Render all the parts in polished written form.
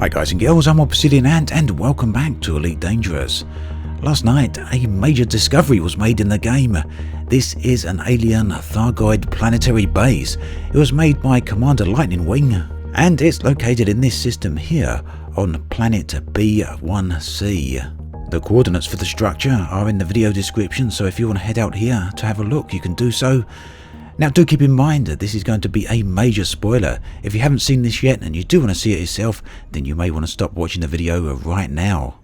Hi guys and girls, I'm Obsidian Ant and welcome back to Elite Dangerous. Last night, a major discovery was made in the game. This is an alien Thargoid planetary base. It was made by Commander Lightning Wing, and it's located in this system here on planet B1C. The coordinates for the structure are in the video description, so if you want to head out here to have a look, you can do so. Now do keep in mind that this is going to be a major spoiler. If you haven't seen this yet and you do want to see it yourself, then you may want to stop watching the video right now.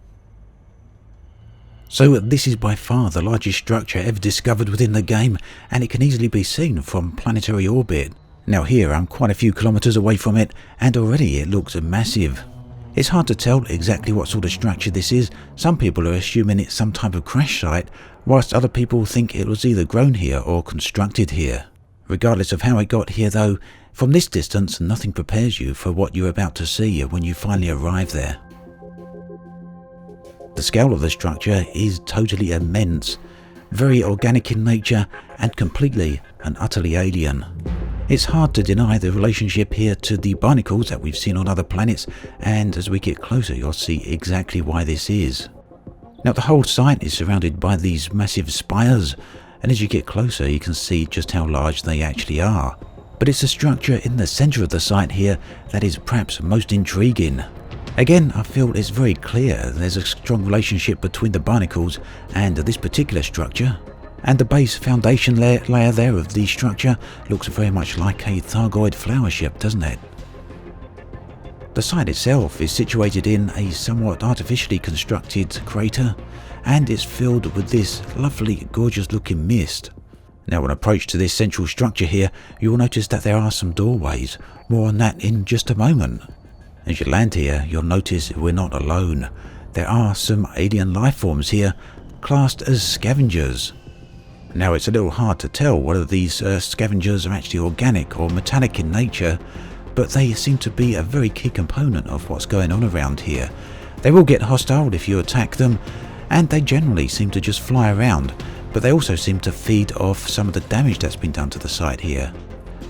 So this is by far the largest structure ever discovered within the game, and it can easily be seen from planetary orbit. Now here I'm quite a few kilometers away from it, and already it looks massive. It's hard to tell exactly what sort of structure this is. Some people are assuming it's some type of crash site, whilst other people think it was either grown here or constructed here. Regardless of how it got here though, from this distance nothing prepares you for what you're about to see when you finally arrive there. The scale of the structure is totally immense, very organic in nature and completely and utterly alien. It's hard to deny the relationship here to the barnacles that we've seen on other planets, and as we get closer you'll see exactly why this is. Now the whole site is surrounded by these massive spires, and as you get closer you can see just how large they actually are. But it's the structure in the centre of the site here that is perhaps most intriguing. Again, I feel it's very clear there's a strong relationship between the barnacles and this particular structure. And the base foundation layer there of the structure looks very much like a Thargoid flower ship, doesn't it? The site itself is situated in a somewhat artificially constructed crater, and it's filled with this lovely, gorgeous looking mist. Now on approach to this central structure here, you will notice that there are some doorways. More on that in just a moment. As you land here, you'll notice we're not alone. There are some alien life forms here, classed as Scavengers. Now it's a little hard to tell whether these Scavengers are actually organic or metallic in nature, but they seem to be a very key component of what's going on around here. They will get hostile if you attack them, and they generally seem to just fly around, but they also seem to feed off some of the damage that's been done to the site here.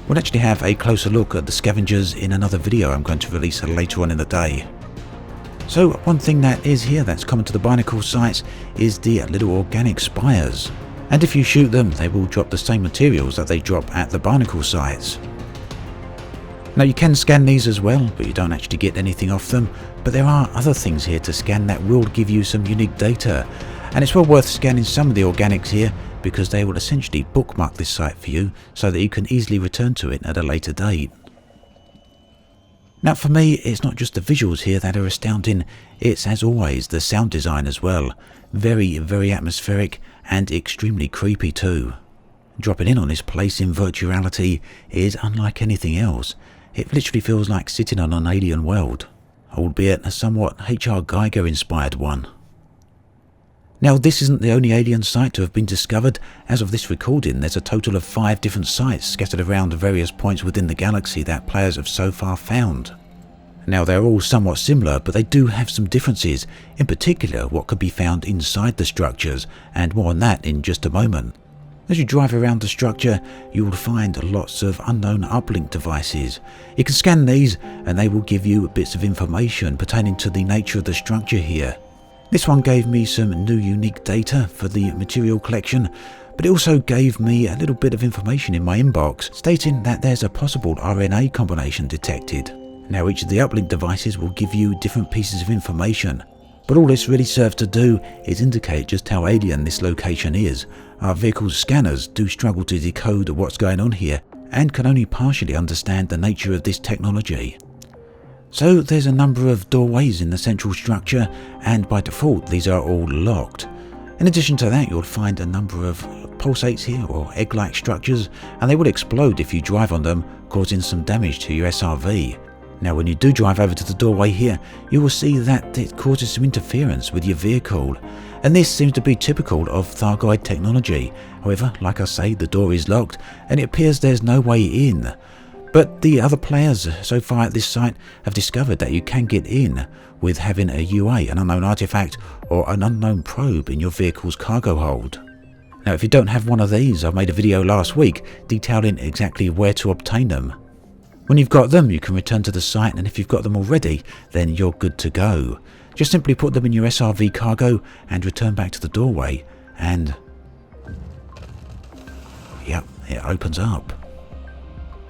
We'll actually have a closer look at the Scavengers in another video I'm going to release later on in the day. So one thing that is here that's common to the barnacle sites is the little organic spires, and if you shoot them they will drop the same materials that they drop at the barnacle sites. Now you can scan these as well, but you don't actually get anything off them, but there are other things here to scan that will give you some unique data, and it's well worth scanning some of the organics here because they will essentially bookmark this site for you so that you can easily return to it at a later date. Now for me, it's not just the visuals here that are astounding, it's as always the sound design as well. Very, very atmospheric and extremely creepy too. Dropping in on this place in virtuality is unlike anything else. It literally feels like sitting on an alien world, albeit a somewhat H.R. Geiger inspired one. Now this isn't the only alien site to have been discovered. As of this recording, there's a total of 5 different sites scattered around various points within the galaxy that players have so far found. Now they're all somewhat similar, but they do have some differences, in particular what could be found inside the structures, and more on that in just a moment. As you drive around the structure, you will find lots of unknown uplink devices. You can scan these and they will give you bits of information pertaining to the nature of the structure here. This one gave me some new unique data for the material collection, but it also gave me a little bit of information in my inbox stating that there's a possible RNA combination detected. Now each of the uplink devices will give you different pieces of information, but all this really serves to do is indicate just how alien this location is. Our vehicle's scanners do struggle to decode what's going on here and can only partially understand the nature of this technology. So there's a number of doorways in the central structure, and by default these are all locked. In addition to that, you'll find a number of pulsates here, or egg-like structures, and they will explode if you drive on them, causing some damage to your SRV. Now when you do drive over to the doorway here, you will see that it causes some interference with your vehicle, and this seems to be typical of Thargoid technology. However, like I say, the door is locked and it appears there's no way in. But the other players so far at this site have discovered that you can get in with having a UA, an unknown artifact, or an unknown probe in your vehicle's cargo hold. Now if you don't have one of these, I made a video last week detailing exactly where to obtain them. When you've got them, you can return to the site, and if you've got them already, then you're good to go. Just simply put them in your SRV cargo and return back to the doorway, and yep, it opens up.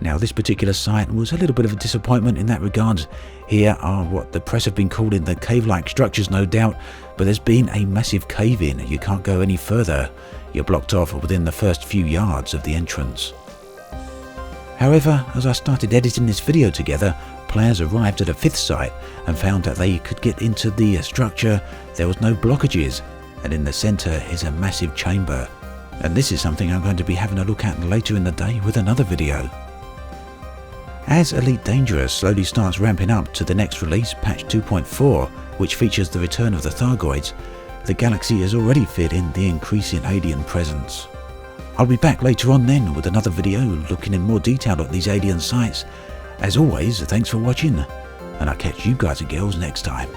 Now, this particular site was a little bit of a disappointment in that regard. Here are what the press have been calling the cave-like structures, no doubt, but there's been a massive cave-in. You can't go any further. You're blocked off within the first few yards of the entrance. However, as I started editing this video together, players arrived at a fifth site and found that they could get into the structure. There was no blockages, and in the centre is a massive chamber. And this is something I'm going to be having a look at later in the day with another video. As Elite Dangerous slowly starts ramping up to the next release, patch 2.4, which features the return of the Thargoids, the galaxy is already feeling the increasing alien presence. I'll be back later on then with another video looking in more detail at these alien sites. As always, thanks for watching, and I'll catch you guys and girls next time.